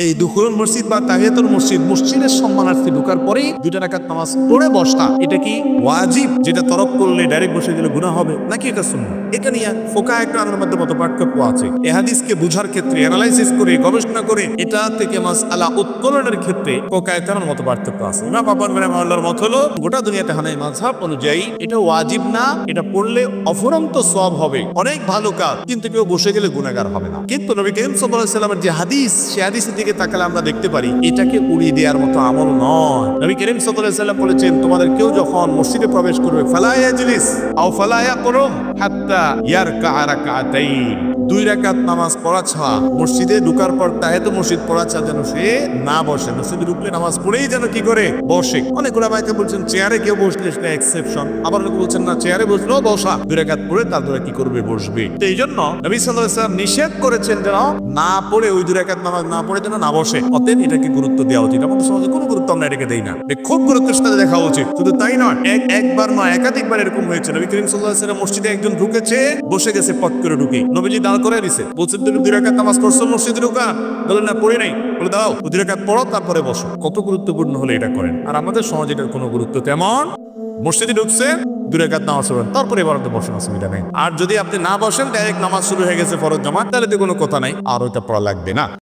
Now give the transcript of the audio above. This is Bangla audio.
এই দুখুলুল মসজিদ বা তাহিয়াতুল মসজিদ, মসজিদের সম্মানার্থে ঢোকার পরেই 2 রাকাত নামাজ পড়ে বসা, এটা কি ওয়াজিব, যেটা তরক করলে ডাইরেক্ট বসে গেলে গুনাহ হবে, নাকি এটা সুন্নাহ? এটা নিয়ে ফোকাহে একরামের মধ্যে মত পার্থক্য আছে। এই হাদিসকে বুঝার ক্ষেত্রে, অ্যানালাইসিস করে, গবেষণা করে এটা থেকে মাসআলা উত্তোলনের ক্ষেত্রে ফোকাহে একরামের মত পার্থক্য আছে। ইমাম আবু হানিফা রাহিমাহুল্লাহর মত হলো গোটা দুনিয়াতে হানাফি মাযহাব অনুযায়ী এটা ওয়াজিব না, এটা পড়লে অফুরন্ত সওয়াব হবে, অনেক ভালো কাজ, কিন্তু কেউ বসে গেলে গুনাহগার হবে না। কিন্তু নবী করিম সাল্লাল্লাহু আলাইহি ওয়াসাল্লামের যে হাদিস, সেই হাদিসের দিকে তাকালে আমরা দেখতে পারি এটাকে উড়িয়ে দেওয়ার মতো আমল নয়। নবী করিম সাল্লাল্লাহু আলাইহি ওয়াসাল্লাম বলেছেন, তোমাদের কেউ যখন মসজিদে প্রবেশ করবে, ফালা ইয়াজলিস আও ফালা ইয়াকরুম হাত্তা ইয়ারকা রাকাতাইন, 2 রাকাত নামাজ পড়া ছাড়া, মসজিদে ঢোকার পর তাহিয়াতুল মসজিদ পড়া ছাড়া যেন সে না বসে। মসজিদে ঢুকলে নামাজ পড়েই যেন কি করে বসে। অনেক ওলামা কেউ বলছেন চেয়ারে কেউ বসলে সেটা এক্সেপশন, আবার অনেকে বলছেন না, চেয়ারে বসলেও বসা, 2 রাকাত পড়ে তারপরে কি করবে, বসবে। তো এই জন্য নবী সাল্লাল্লাহু আলাইহি ওয়াসাল্লাম নিষেধ করেছেন যেন না পড়ে, ওই 2 রাকাত নামাজ না পড়ে যেন না বসে। অতএব এটাকে গুরুত্ব দেওয়া উচিত। আমাদের সমাজে কোনো গুরুত্ব আমরা এটাকে দেই না, খুব গুরুত্বের সাথে দেখা উচিত। শুধু তাই নয়, একবার নয়, একাধিকবার এরকম হয়েছে। নবী করিম সাল্লাল্লাহু আলাইহি ওয়াসাল্লাম মসজিদে একজন ঢুকেছে, বসে গেছে, পট করে ঢুকে নবীজি দাঁড় করে দিছে, বলছেন তুমি 2 রাকাত নামাজ পড়ছো মসজিদে ঢুকা? বলেন না, পড়ি নাই। বলে দাও, 2 রাকাত পড়ো, তারপরে বসো। কত গুরুত্বপূর্ণ হলে এটা করেন। আর আমাদের সমাজে এটার কোনো গুরুত্ব তেমন, মসজিদে ঢুকছে 2 রাকাত নামাজ পড়েন, তারপরে এবার বসেন, অসুবিধা নেই। আর যদি আপনি না বসেন, ডাইরেক্ট নামাজ শুরু হয়ে গেছে ফরজ জামাত, তাহলে তো কোনো কথা নাই, আর ওইটা পড়া লাগবে না।